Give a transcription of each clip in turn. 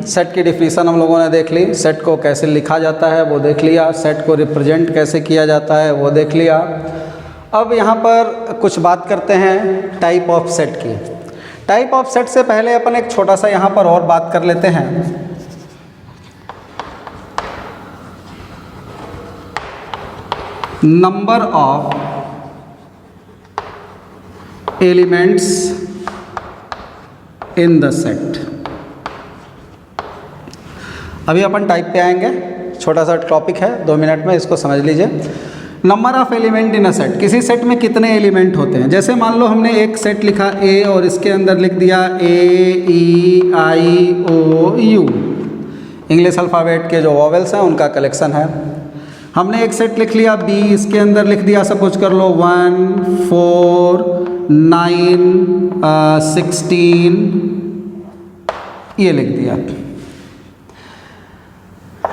Set की definition हम लोगों ने देख ली, सेट को कैसे लिखा जाता है वो देख लिया, सेट को रिप्रेजेंट कैसे किया जाता है वो देख लिया। अब यहाँ पर कुछ बात करते हैं टाइप ऑफ सेट की। टाइप ऑफ सेट से पहले अपन एक छोटा सा यहाँ पर और बात कर लेते हैं। Number of elements in the set. अभी अपन टाइप पे आएंगे, छोटा सा टॉपिक है, 2 मिनट में इसको समझ लीजिए। Number of element in a set, किसी सेट में कितने एलिमेंट होते हैं। जैसे मान लो हमने एक सेट लिखा ए और इसके अंदर लिख दिया AEIOU, इंग्लिश अल्फ़ाबेट के जो वॉवेल्स हैं उनका कलेक्शन है। हमने एक सेट लिख लिया बी, इसके अंदर लिख दिया सपोज कर लो 1 4 9 16, ये लिख दिया।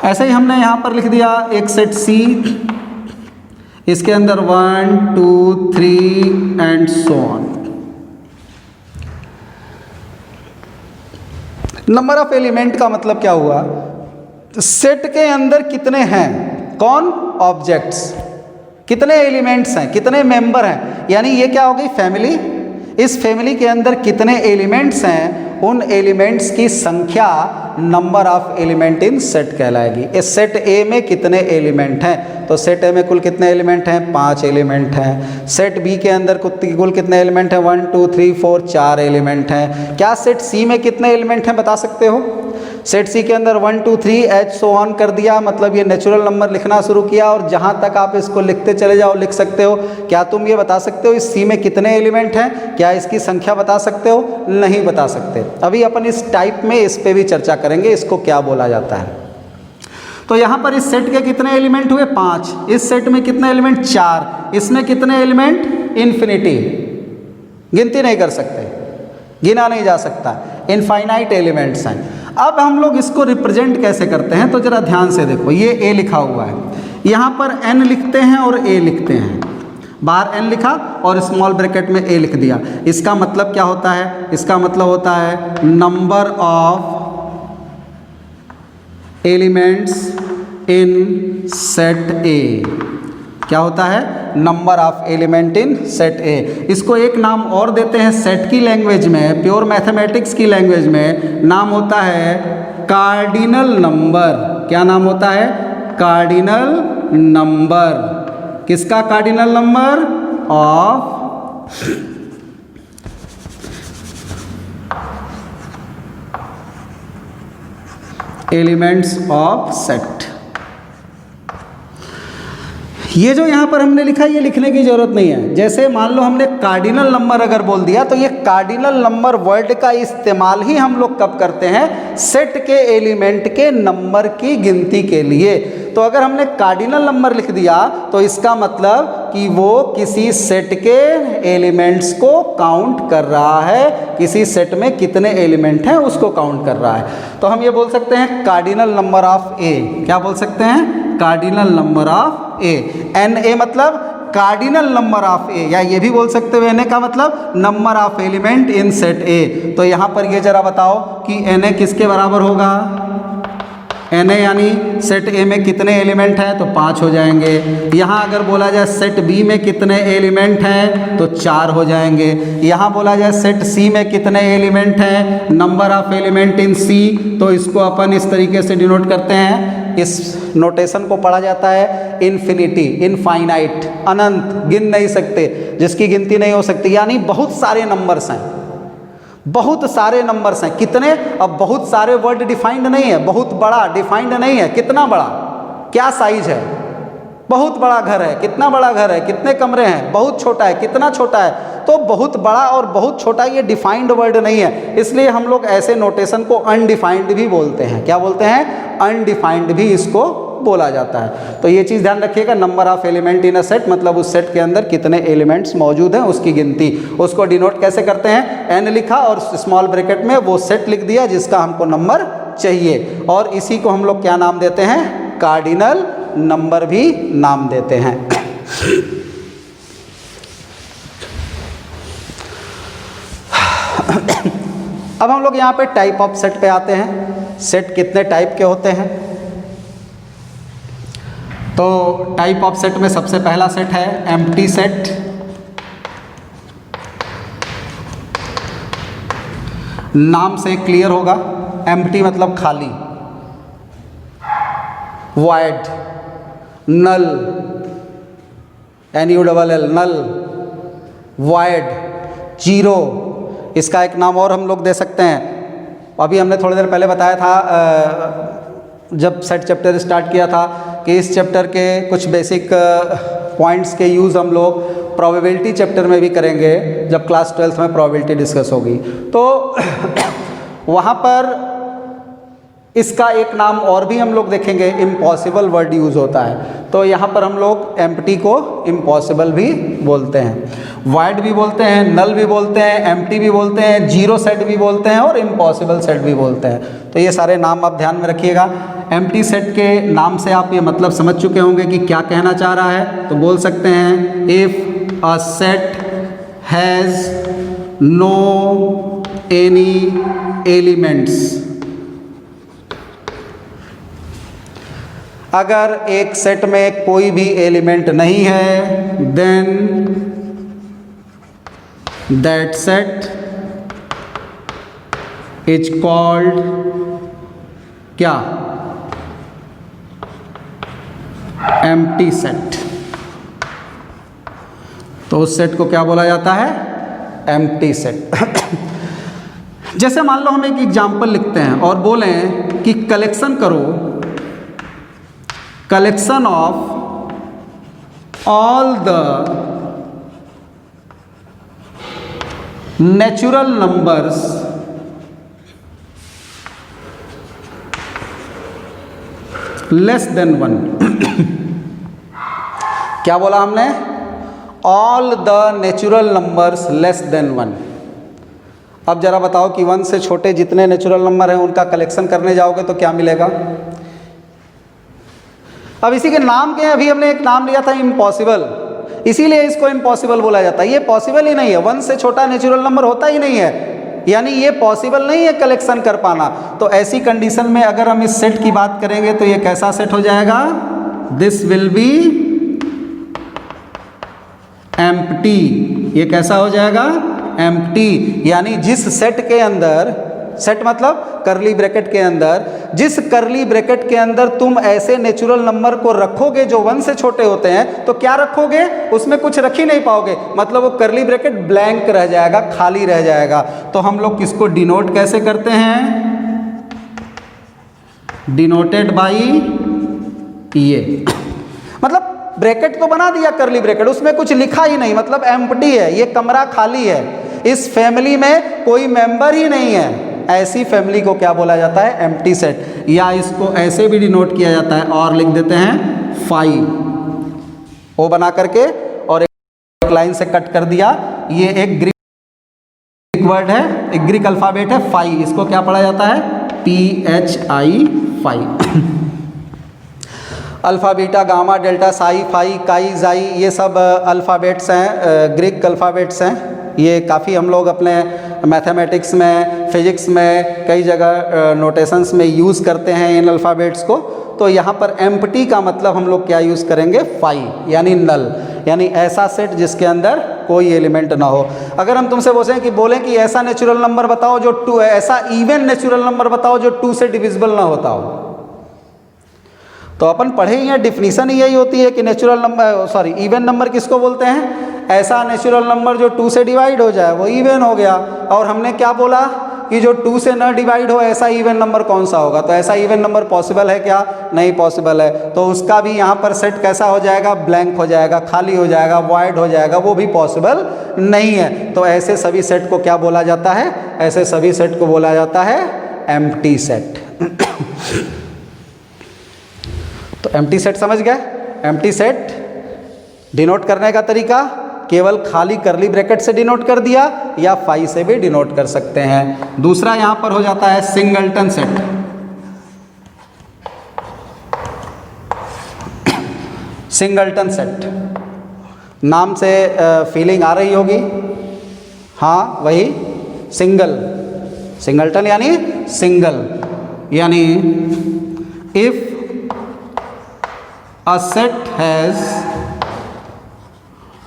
ऐसे ही हमने यहाँ पर लिख दिया एक सेट सी, इसके अंदर 1 2 3 and so on. Number of element का मतलब क्या हुआ, सेट के अंदर कितने हैं, कौन, ऑब्जेक्ट्स, कितने एलिमेंट्स हैं, कितने मेंबर हैं, यानी ये क्या हो गई फैमिली। इस फैमिली के अंदर कितने एलिमेंट्स हैं, उन एलिमेंट्स की संख्या number of element in set कहलाएगी। इस सेट ए में कितने एलिमेंट हैं, तो सेट ए में कुल कितने एलिमेंट हैं, 5 एलिमेंट हैं। सेट बी के अंदर कुल कितने एलिमेंट हैं, 1 2 3 4 4 एलिमेंट हैं। क्या सेट सी में कितने एलिमेंट हैं बता सकते हो। सेट सी के अंदर 1 2 3 एच सो ऑन कर दिया, मतलब ये नेचुरल नंबर लिखना शुरू किया और जहाँ तक आप इसको लिखते चले जाओ लिख सकते हो। क्या तुम ये बता सकते हो इस सी में कितने एलिमेंट हैं, क्या इसकी संख्या बता सकते हो, नहीं बता सकते। अभी अपन इस टाइप में इस पे भी चर्चा करेंगे, इसको क्या बोला जाता है। तो यहाँ पर इस सेट के कितने एलिमेंट हुए, 5। इस सेट में कितने एलिमेंट, 4। इसमें कितने एलिमेंट, इन्फिनिटी, गिनती नहीं कर सकते, गिना नहीं जा सकता, इनफाइनाइट एलिमेंट्स हैं। अब हम लोग इसको रिप्रेजेंट कैसे करते हैं, तो जरा ध्यान से देखो। ये ए लिखा हुआ है, यहाँ पर एन लिखते हैं और ए लिखते हैं, बाहर एन लिखा और स्मॉल ब्रैकेट में ए लिख दिया। इसका मतलब क्या होता है, इसका मतलब होता है number of elements in set ए। क्या होता है, number of element in set ए। इसको एक नाम और देते हैं सेट की लैंग्वेज में, प्योर मैथमेटिक्स की लैंग्वेज में नाम होता है कार्डिनल नंबर। क्या नाम होता है, कार्डिनल नंबर। किसका cardinal number, of elements of set. ये जो यहाँ पर हमने लिखा ये लिखने की जरूरत नहीं है। जैसे मान लो हमने कार्डिनल नंबर अगर बोल दिया, तो ये कार्डिनल नंबर वर्ड का इस्तेमाल ही हम लोग कब करते हैं, सेट के एलिमेंट के नंबर की गिनती के लिए। तो अगर हमने कार्डिनल नंबर लिख दिया तो इसका मतलब कि वो किसी सेट के एलिमेंट्स को काउंट कर रहा है, किसी सेट में कितने एलिमेंट हैं उसको काउंट कर रहा है। तो हम ये बोल सकते हैं कार्डिनल नंबर ऑफ ए। क्या बोल सकते हैं, cardinal number of A. N A मतलब कार्डिनल नंबर ऑफ ए, या ये भी बोल सकते हो एन ए का मतलब number of element in set ए। तो यहाँ पर ये जरा बताओ कि एन ए किसके बराबर होगा, एन ए यानी सेट ए में कितने एलिमेंट हैं, तो 5 हो जाएंगे। यहाँ अगर बोला जाए सेट बी में कितने एलिमेंट हैं, तो 4 हो जाएंगे। यहाँ बोला जाए सेट सी में कितने एलिमेंट हैं, नंबर ऑफ एलिमेंट इन सी, तो इसको अपन इस तरीके से डिनोट करते हैं। इस नोटेशन को पढ़ा जाता है इन्फिनिटी, इनफाइनाइट, अनंत, गिन नहीं सकते, जिसकी गिनती नहीं हो सकती, यानी बहुत सारे नंबर्स हैं, बहुत सारे नंबर्स हैं। कितने, अब बहुत सारे वर्ड डिफाइंड नहीं है, बहुत बड़ा डिफाइंड नहीं है, कितना बड़ा, क्या साइज है, बहुत बड़ा घर है, कितना बड़ा घर है, कितने कमरे हैं, बहुत छोटा है, कितना छोटा है। तो बहुत बड़ा और बहुत छोटा ये डिफाइंड वर्ड नहीं है, इसलिए हम लोग ऐसे नोटेशन को अनडिफाइंड भी बोलते हैं। क्या बोलते हैं, अनडिफाइंड भी इसको बोला जाता है। तो ये चीज़ ध्यान रखिएगा, number of element in a set मतलब उस सेट के अंदर कितने एलिमेंट्स मौजूद हैं उसकी गिनती। उसको डिनोट कैसे करते हैं, एन लिखा और स्मॉल ब्रैकेट में वो सेट लिख दिया जिसका हमको नंबर चाहिए, और इसी को हम लोग क्या नाम देते हैं, कार्डिनल नंबर भी नाम देते हैं। अब हम लोग यहाँ पे टाइप ऑफ सेट पे आते हैं। सेट कितने टाइप के होते हैं? तो टाइप ऑफ सेट में सबसे पहला सेट है एम्प्टी सेट। नाम से क्लियर होगा, एम्प्टी मतलब खाली, वॉइड, नल, NULL नल, वॉइड, जीरो। इसका एक नाम और हम लोग दे सकते हैं। अभी हमने थोड़ी देर पहले बताया था जब सेट चैप्टर स्टार्ट किया था कि इस चैप्टर के कुछ बेसिक पॉइंट्स के यूज़ हम लोग प्रोबेबिलिटी चैप्टर में भी करेंगे जब क्लास 12th में प्रोबेबिलिटी डिस्कस होगी। तो वहाँ पर इसका एक नाम और भी हम लोग देखेंगे, इम्पॉसिबल वर्ड यूज़ होता है। तो यहाँ पर हम लोग एम्प्टी को इम्पॉसिबल भी बोलते हैं, वॉइड भी बोलते हैं, नल भी बोलते हैं, एम्प्टी भी बोलते हैं, जीरो सेट भी बोलते हैं और इम्पॉसिबल सेट भी बोलते हैं। तो ये सारे नाम आप ध्यान में रखिएगा। एम्प्टी सेट के नाम से आप ये मतलब समझ चुके होंगे कि क्या कहना चाह रहा है। तो बोल सकते हैं if a set has no any elements, अगर एक सेट में कोई भी एलिमेंट नहीं है, then that set is called क्या? Empty set. तो उस सेट को क्या बोला जाता है? Empty set. जैसे मान लो हम एक एग्जाम्पल लिखते हैं और बोलें कि कलेक्शन करो, collection of all the natural numbers less than 1। क्या बोला हमने? all the natural numbers less than 1। अब जरा बताओ कि 1 से छोटे जितने नेचुरल नंबर हैं उनका कलेक्शन करने जाओगे तो क्या मिलेगा? अब इसी के नाम के अभी हमने एक नाम लिया था इम्पॉसिबल, इसीलिए इसको इम्पॉसिबल बोला जाता है। ये पॉसिबल ही नहीं है, 1 से छोटा नेचुरल नंबर होता ही नहीं है, यानी ये पॉसिबल नहीं है कलेक्शन कर पाना। तो ऐसी कंडीशन में अगर हम इस सेट की बात करेंगे तो ये कैसा सेट हो जाएगा? This will be empty. ये कैसा हो जाएगा? एम्प्टी। यानी जिस सेट के अंदर, सेट मतलब करली ब्रैकेट के अंदर, जिस करली ब्रैकेट के अंदर तुम ऐसे नेचुरल नंबर को रखोगे जो 1 से छोटे होते हैं, तो क्या रखोगे? उसमें कुछ रख ही नहीं पाओगे, मतलब वो करली ब्रैकेट ब्लैंक रह जाएगा, खाली रह जाएगा। तो हम लोग किसको डिनोट कैसे करते हैं? डिनोटेड बाई ये। मतलब ब्रैकेट तो बना दिया करली ब्रैकेट, उसमें कुछ लिखा ही नहीं, मतलब एम्प्टी है, ये कमरा खाली है, इस फैमिली में कोई मेंबर ही नहीं है। ऐसी फैमिली को क्या बोला जाता है? Empty set. या इसको ऐसे भी डिनोट किया जाता है और लिख देते हैं फाई, ओ बना करके और एक लाइन से कट कर दिया। ये एक ग्रीक वर्ड है, एक ग्रीक अल्फाबेट है फाई, इसको क्या पढ़ा जाता है? PHI, phi. Alpha, beta, gamma, delta, psi, phi, chi, xi, ये सब अल्फ़ाबेट्स हैं, ग्रीक अल्फ़ाबेट्स हैं। ये काफ़ी हम लोग अपने मैथमेटिक्स में, फिजिक्स में, कई जगह नोटेशंस में यूज़ करते हैं इन अल्फ़ाबेट्स को। तो यहाँ पर एम्प्टी का मतलब हम लोग क्या यूज़ करेंगे? फाई, यानी नल, यानी ऐसा सेट जिसके अंदर कोई एलिमेंट ना हो। अगर हम तुमसे बोलें कि ऐसा नेचुरल नंबर बताओ जो 2, ऐसा इवन नेचुरल नंबर बताओ जो 2 से डिविजिबल ना होता हो, तो अपन पढ़े ही हैं, डिफिनीशन ही यही होती है कि नेचुरल नंबर, इवन नंबर किसको बोलते हैं? ऐसा नेचुरल नंबर जो 2 से डिवाइड हो जाए वो इवन हो गया। और हमने क्या बोला कि जो 2 से न डिवाइड हो ऐसा इवन नंबर कौन सा होगा? तो ऐसा इवन नंबर पॉसिबल है क्या? नहीं पॉसिबल है। तो उसका भी यहाँ पर सेट कैसा हो जाएगा? ब्लैंक हो जाएगा, खाली हो जाएगा, वॉइड हो जाएगा, वो भी पॉसिबल नहीं है। तो ऐसे सभी सेट को क्या बोला जाता है? ऐसे सभी सेट को बोला जाता है एम्प्टी सेट। तो एम्प्टी सेट समझ गए? एम्प्टी सेट डिनोट करने का तरीका केवल खाली करली ब्रैकेट से डिनोट कर दिया या फाई से भी डिनोट कर सकते हैं। दूसरा यहां पर हो जाता है सिंगलटन सेट। सिंगलटन सेट नाम से फीलिंग आ रही होगी, हाँ वही सिंगल, सिंगलटन यानी सिंगल, यानी if a set has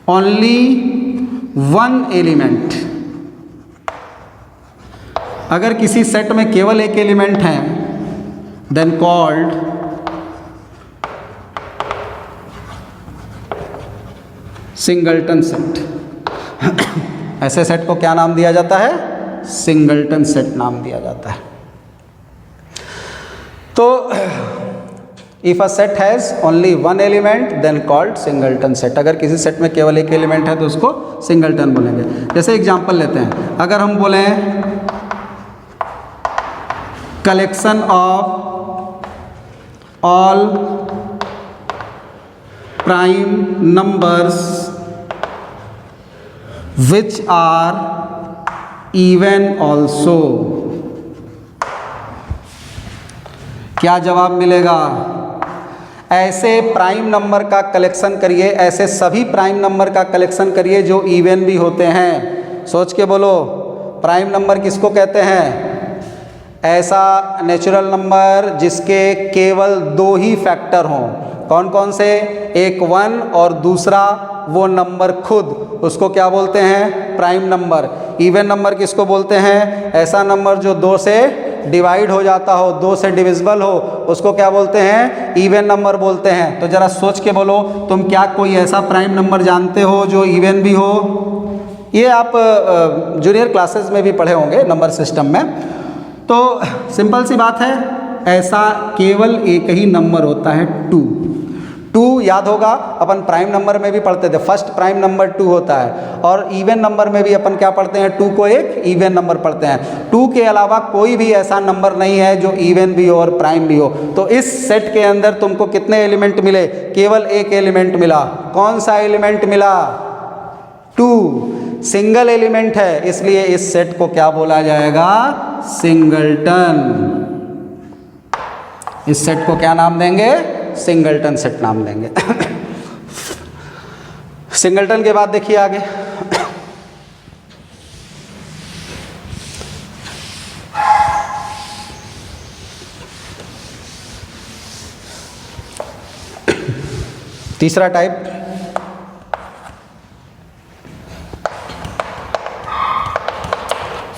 only one element, अगर किसी सेट में केवल एक एलिमेंट है, देन कॉल्ड सिंगलटन सेट। ऐसे सेट को क्या नाम दिया जाता है? सिंगलटन सेट नाम दिया जाता है। तो if a set has only one element then called singleton set. अगर किसी सेट में केवल एक एलिमेंट है तो उसको सिंगलटन बोलेंगे। जैसे एग्जांपल लेते हैं, अगर हम बोलें collection of all prime numbers which are even also, क्या जवाब मिलेगा? ऐसे प्राइम नंबर का कलेक्शन करिए, ऐसे सभी प्राइम नंबर का कलेक्शन करिए जो इवन भी होते हैं। सोच के बोलो, प्राइम नंबर किसको कहते हैं? ऐसा नेचुरल नंबर जिसके केवल दो ही फैक्टर हों। कौन कौन से? एक 1 और दूसरा वो नंबर खुद, उसको क्या बोलते हैं? Prime number. इवन नंबर किसको बोलते हैं? ऐसा नंबर जो 2 से डिवाइड हो जाता हो, 2 से डिविजिबल हो, उसको क्या बोलते हैं? इवन नंबर बोलते हैं। तो जरा सोच के बोलो, तुम क्या कोई ऐसा प्राइम नंबर जानते हो जो इवन भी हो? ये आप जूनियर क्लासेस में भी पढ़े होंगे नंबर सिस्टम में। तो सिंपल सी बात है, ऐसा केवल एक ही नंबर होता है 2। 2 याद होगा, अपन प्राइम नंबर में भी पढ़ते थे, फर्स्ट प्राइम नंबर 2 होता है। और इवन नंबर में भी अपन क्या पढ़ते हैं? 2 को एक इवन नंबर पढ़ते हैं। 2 के अलावा कोई भी ऐसा नंबर नहीं है जो इवन भी हो और प्राइम भी हो। तो इस सेट के अंदर तुमको कितने एलिमेंट मिले? केवल एक एलिमेंट मिला। कौन सा एलिमेंट मिला? 2, सिंगल एलिमेंट है, इसलिए इस सेट को क्या बोला जाएगा? सिंगलटन। इस सेट को क्या नाम देंगे? सिंगलटन सेट नाम देंगे। सिंगलटन के बाद देखिए आगे, तीसरा टाइप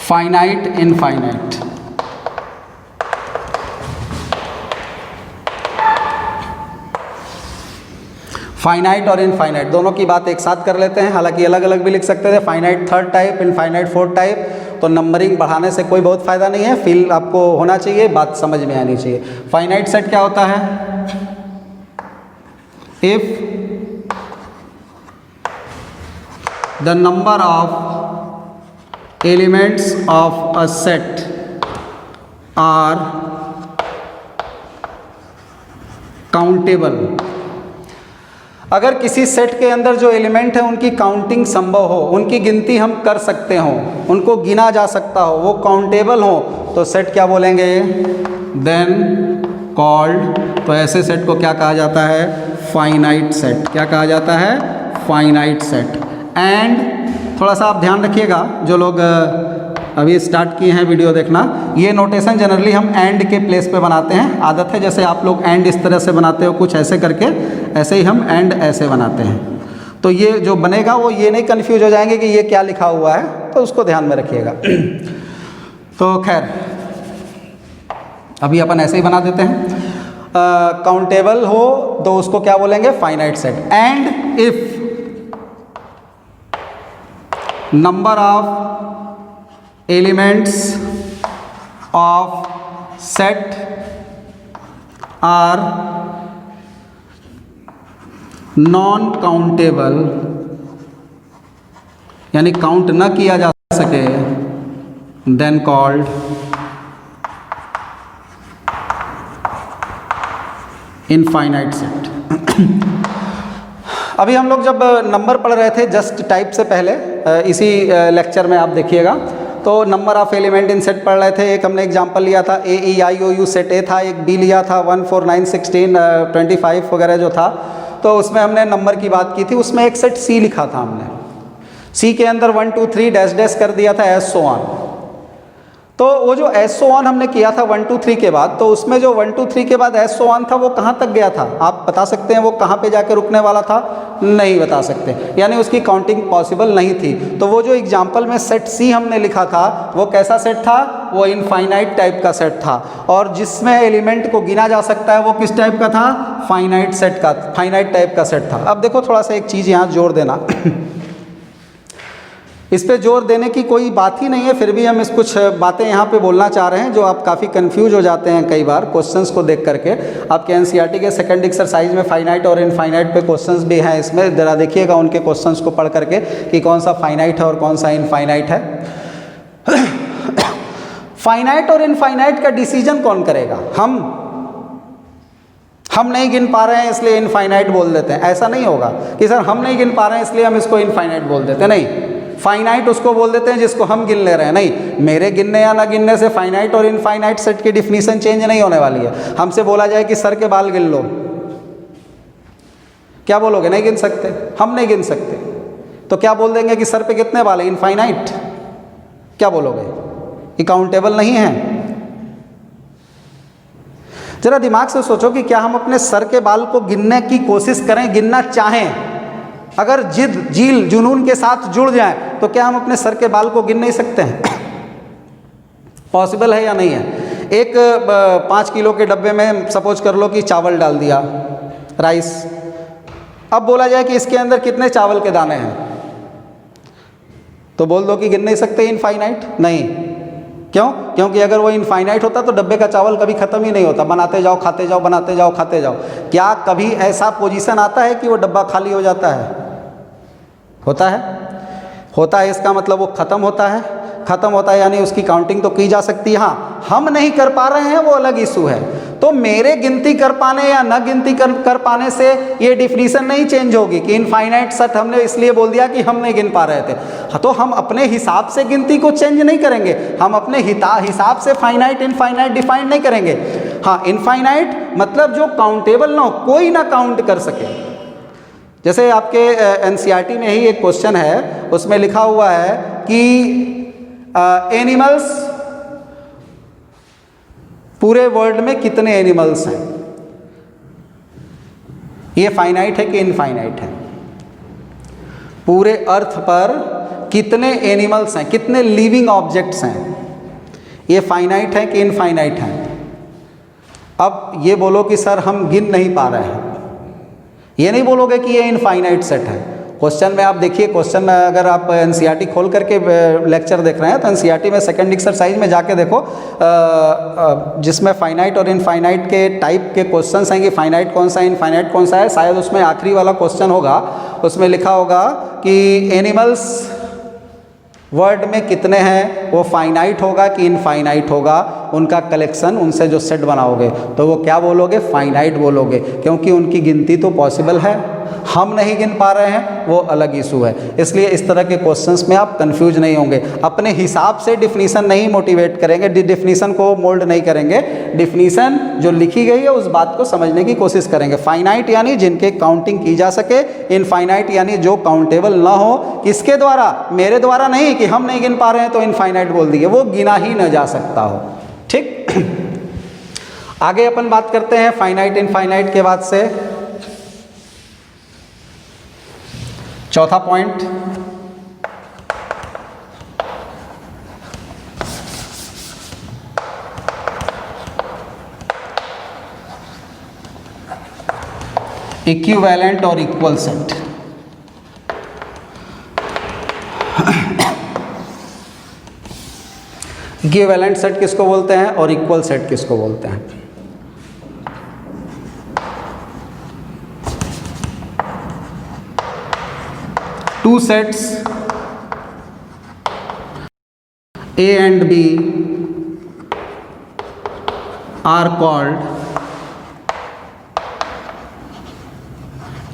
फाइनाइट इनफाइनाइट। फाइनाइट और इनफाइनाइट दोनों की बात एक साथ कर लेते हैं, हालांकि अलग अलग भी लिख सकते थे। Finite third type, infinite fourth type. तो नंबरिंग बढ़ाने से कोई बहुत फ़ायदा नहीं है, फील आपको होना चाहिए, बात समझ में आनी चाहिए। फाइनाइट सेट क्या होता है? If the number of elements of a set are countable, अगर किसी सेट के अंदर जो एलिमेंट है उनकी काउंटिंग संभव हो, उनकी गिनती हम कर सकते हो, उनको गिना जा सकता हो, वो काउंटेबल हो, तो सेट क्या बोलेंगे? Then called. तो ऐसे सेट को क्या कहा जाता है? Finite set. क्या कहा जाता है? Finite set. एंड थोड़ा सा आप ध्यान रखिएगा, जो लोग अभी स्टार्ट किए हैं वीडियो देखना, ये नोटेशन जनरली हम एंड के प्लेस पे बनाते हैं। आदत है जैसे आप लोग एंड इस तरह से बनाते हो, कुछ ऐसे करके, ऐसे ही हम एंड ऐसे बनाते हैं। तो ये जो बनेगा वो ये नहीं कन्फ्यूज हो जाएंगे कि ये क्या लिखा हुआ है, तो उसको ध्यान में रखिएगा। तो खैर अभी अपन ऐसे ही बना देते हैं। काउंटेबल हो तो उसको क्या बोलेंगे? Finite set. And if number of elements of set are non countable, यानी काउंट न किया जा सके, देन कॉल्ड इनफाइनाइट सेट। अभी हम लोग जब नंबर पढ़ रहे थे जस्ट टाइप से पहले, इसी लेक्चर में आप देखिएगा, तो number of element in set पढ़ रहे थे। एक हमने एग्जांपल लिया था AEIOU सेट ए था, एक बी लिया था 1 4 9 16 25 वगैरह जो था, तो उसमें हमने नंबर की बात की थी। उसमें एक सेट C लिखा था हमने, C के अंदर 1 2 3 डैश डैश कर दिया था एज सो ऑन। तो वो जो SO1 हमने किया था 1 2 3 के बाद, तो उसमें जो 1 2 3 के बाद SO1 था वो कहाँ तक गया था? आप बता सकते हैं वो कहाँ पे जाके रुकने वाला था? नहीं बता सकते, यानी उसकी काउंटिंग पॉसिबल नहीं थी। तो वो जो एग्जाम्पल में सेट C हमने लिखा था वो कैसा सेट था? वो इनफाइनाइट टाइप का सेट था, और जिसमें एलिमेंट को गिना जा सकता है वो किस टाइप का था? फाइनाइट सेट का, फाइनाइट टाइप का सेट था। अब देखो थोड़ा सा एक चीज़ यहाँ जोड़ देना इस पे जोर देने की कोई बात ही नहीं है, फिर भी हम इस कुछ बातें यहाँ पे बोलना चाह रहे हैं जो आप काफ़ी कंफ्यूज हो जाते हैं कई बार क्वेश्चंस को देख करके। आपके एनसीईआरटी के सेकंड एक्सरसाइज में फाइनाइट और इनफाइनाइट पे क्वेश्चंस भी हैं, इसमें जरा देखिएगा उनके क्वेश्चंस को पढ़ करके कि कौन सा फाइनाइट है और कौन सा इनफाइनाइट है। फाइनाइट और इनफाइनाइट का डिसीजन कौन करेगा? हम नहीं गिन पा रहे हैं इसलिए इनफाइनाइट बोल देते हैं, ऐसा नहीं होगा कि सर हम नहीं गिन पा रहे हैं इसलिए हम इसको इनफाइनाइट बोल देते हैं। नहीं, फाइनाइट उसको बोल देते हैं जिसको हम गिन ले रहे हैं। नहीं, मेरे गिनने या ना गिनने से फाइनाइट और इनफाइनाइट सेट की डिफिनीशन चेंज नहीं होने वाली है। हमसे बोला जाए कि सर के बाल गिन लो, क्या बोलोगे? नहीं गिन सकते, हम नहीं गिन सकते। तो क्या बोल देंगे कि सर पे कितने बाल है? इनफाइनाइट। क्या बोलोगे? ये काउंटेबल नहीं है। जरा दिमाग से सोचो कि क्या हम अपने सर के बाल को गिनने की कोशिश करें, गिनना चाहें, अगर जिद जील जुनून के साथ जुड़ जाएं, तो क्या हम अपने सर के बाल को गिन नहीं सकते हैं? पॉसिबल है या नहीं है? एक 5 किलो के डब्बे में सपोज कर लो कि चावल डाल दिया, राइस। अब बोला जाए कि इसके अंदर कितने चावल के दाने हैं, तो बोल दो कि गिन नहीं सकते, इनफाइनाइट। नहीं, क्यों? क्योंकि अगर वो इनफाइनाइट होता तो डब्बे का चावल कभी ख़त्म ही नहीं होता, बनाते जाओ खाते जाओ, बनाते जाओ खाते जाओ। क्या कभी ऐसा पोजीशन आता है कि वो डब्बा खाली हो जाता है? होता है, होता है। इसका मतलब वो ख़त्म होता है, ख़त्म होता है यानी उसकी काउंटिंग तो की जा सकती है। हाँ, हम नहीं कर पा रहे हैं वो अलग इशू है। तो मेरे गिनती कर पाने या न गिनती कर पाने से ये डिफिनीशन नहीं चेंज होगी कि इनफाइनाइट सेट हमने इसलिए बोल दिया कि हम नहीं गिन पा रहे थे। तो हम अपने हिसाब से गिनती को चेंज नहीं करेंगे, हम अपने हिसाब से फाइनाइट इनफाइनाइट डिफाइन नहीं करेंगे। हाँ, इनफाइनाइट मतलब जो काउंटेबल ना हो, कोई ना काउंट कर सके। जैसे आपके एनसीईआरटी में ही एक क्वेश्चन है, उसमें लिखा हुआ है कि एनिमल्स, पूरे वर्ल्ड में कितने एनिमल्स हैं? ये फाइनाइट है कि इनफाइनाइट है? पूरे अर्थ पर कितने एनिमल्स हैं, कितने लिविंग ऑब्जेक्ट्स हैं? ये फाइनाइट है कि इनफाइनाइट है? अब ये बोलो कि सर हम गिन नहीं पा रहे हैं, ये नहीं बोलोगे कि ये इनफाइनाइट सेट है। क्वेश्चन में आप देखिए, क्वेश्चन में अगर आप एनसीईआरटी खोल करके लेक्चर देख रहे हैं तो एनसीईआरटी में सेकंड एक्सरसाइज में जाके देखो, जिसमें फाइनाइट और इनफाइनाइट के टाइप के क्वेश्चंस हैं कि फाइनाइट कौन सा है, इनफाइनाइट कौन सा है। शायद उसमें आखिरी वाला क्वेश्चन होगा, उसमें लिखा होगा कि एनिमल्स वर्ल्ड में कितने हैं, वो फाइनाइट होगा कि इनफाइनाइट होगा, उनका कलेक्शन, उनसे जो सेट बनाओगे तो वो क्या बोलोगे? फाइनाइट बोलोगे, क्योंकि उनकी गिनती तो पॉसिबल है, हम नहीं गिन पा रहे हैं, वो अलग इशू है। इसलिए इस तरह के क्वेश्चंस में आप कंफ्यूज नहीं होंगे। अपने हिसाब से डिफिनीशन नहीं मोटिवेट करेंगे, डिफिनीशन को मोल्ड नहीं करेंगे, डिफिनीशन जो लिखी गई है उस बात को समझने की कोशिश करेंगे। फाइनाइट यानी जिनके काउंटिंग की जा सके, इनफाइनाइट यानी जो काउंटेबल ना हो। किसके द्वारा? मेरे द्वारा नहीं कि हम नहीं गिन पा रहे हैं तो इनफाइनाइट बोल दिए, वो गिना ही न जा सकता हो। ठीक, आगे अपन बात करते हैं फाइनाइट इनफाइनाइट के बाद से चौथा पॉइंट, इक्विवेलेंट और इक्वल सेट। इक्विवेलेंट सेट किसको बोलते हैं और इक्वल सेट किसको बोलते हैं? Two sets A and B are called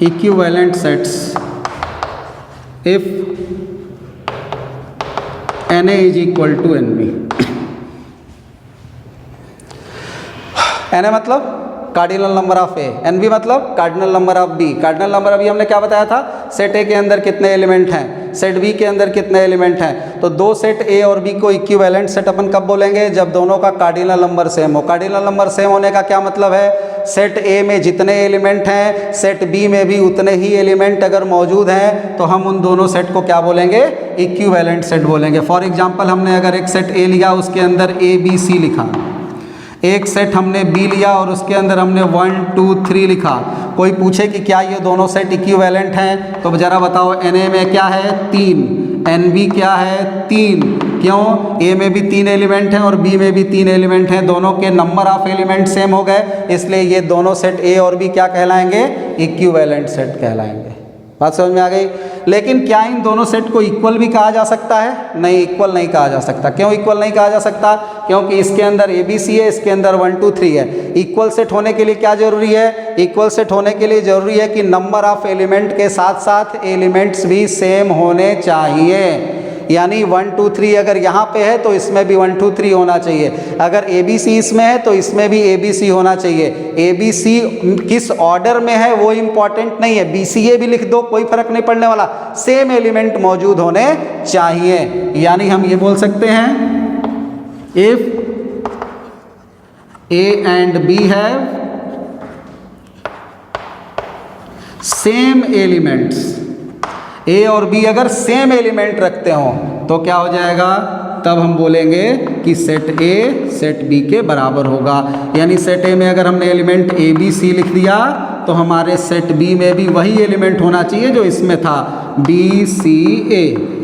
equivalent sets if Na is equal to Nb. Na मतलब cardinal number of A, N B मतलब cardinal number of B. Cardinal number अभी हमने क्या बताया था? सेट ए के अंदर कितने एलिमेंट हैं? सेट बी के अंदर कितने एलिमेंट हैं। तो दो सेट ए और बी को इक्विवेलेंट सेट अपन कब बोलेंगे, जब दोनों का कार्डिनल नंबर सेम हो। कार्डिनल नंबर सेम होने का क्या मतलब है, सेट ए में जितने एलिमेंट हैं सेट बी में भी उतने ही एलिमेंट अगर मौजूद हैं तो हम उन दोनों सेट को क्या बोलेंगे, इक्विवेलेंट सेट बोलेंगे। फॉर एग्जांपल हमने अगर एक सेट ए लिया, उसके अंदर ए बी सी लिखा, एक सेट हमने बी लिया और उसके अंदर हमने 1 2 3 लिखा। कोई पूछे कि क्या ये दोनों सेट इक्विवेलेंट हैं, तो ज़रा बताओ, एन ए में क्या है 3, एन बी क्या है 3। क्यों, ए में भी 3 एलिमेंट हैं और बी में भी 3 एलिमेंट हैं, दोनों के नंबर ऑफ एलिमेंट सेम हो गए, इसलिए ये दोनों सेट ए और बी क्या कहलाएंगे, इक्विवेलेंट सेट कहलाएंगे। बात समझ में आ गई। लेकिन क्या इन दोनों सेट को इक्वल भी कहा जा सकता है, नहीं, इक्वल नहीं कहा जा सकता। क्यों इक्वल नहीं कहा जा सकता, क्योंकि इसके अंदर ए बी सी है, इसके अंदर 1 2 3 है। इक्वल सेट होने के लिए क्या जरूरी है, इक्वल सेट होने के लिए जरूरी है कि नंबर ऑफ एलिमेंट के साथ साथ एलिमेंट्स भी सेम होने चाहिए। यानी 1 2 3 अगर यहाँ पे है तो इसमें भी 1 2 3 होना चाहिए, अगर ए बी सी इसमें है तो इसमें भी ए बी सी होना चाहिए। ए बी सी किस ऑर्डर में है वो इम्पॉर्टेंट नहीं है, बी सी ए भी लिख दो कोई फर्क नहीं पड़ने वाला, सेम एलिमेंट मौजूद होने चाहिए। यानी हम ये बोल सकते हैं, if A and B have same elements, A और बी अगर सेम एलिमेंट रखते हो तो क्या हो जाएगा, तब हम बोलेंगे कि सेट ए सेट बी के बराबर होगा। यानी सेट ए में अगर हमने एलिमेंट ए बी सी लिख दिया तो हमारे सेट बी में भी वही एलिमेंट होना चाहिए जो इसमें था, B C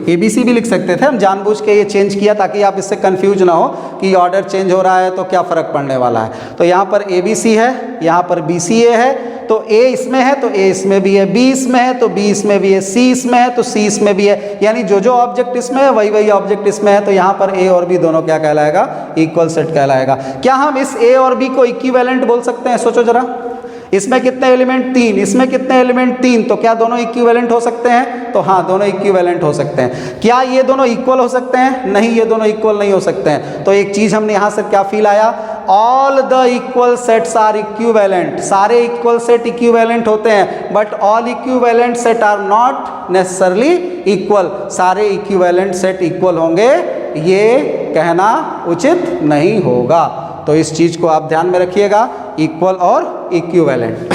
A B C भी लिख सकते थे, हम जानबूझ के ये चेंज किया ताकि आप इससे कंफ्यूज ना हो कि ऑर्डर चेंज हो रहा है तो क्या फ़र्क पड़ने वाला है। तो यहाँ पर ए बी सी है, यहाँ पर बी सी ए है, तो ए इसमें है तो ए इसमें भी है, बी इसमें है तो बी इसमें भी है, सी इसमें है तो सी इसमें भी है। यानी जो जो ऑब्जेक्ट इसमें है वही वही ऑब्जेक्ट इसमें है, तो यहाँ पर ए और बी दोनों क्या कहलाएगा, इक्वल सेट कहलाएगा। क्या हम इस ए और बी को इक्विवेलेंट बोल सकते हैं, सोचो जरा, इसमें कितने एलिमेंट 3, इसमें कितने एलिमेंट 3, तो क्या दोनों इक्विवेलेंट हो सकते हैं, तो हाँ दोनों इक्विवेलेंट हो सकते हैं। क्या ये दोनों इक्वल हो सकते हैं, नहीं, ये दोनों इक्वल नहीं हो सकते हैं। तो एक चीज हमने यहाँ से क्या फील आया, all the equal sets are equivalent, सारे इक्वल सेट इक्विवेलेंट होते हैं, but all equivalent set are not necessarily equal, सारे इक्विवेलेंट सेट इक्वल होंगे ये कहना उचित नहीं होगा। तो इस चीज को आप ध्यान में रखिएगा, इक्वल और इक्विवेलेंट।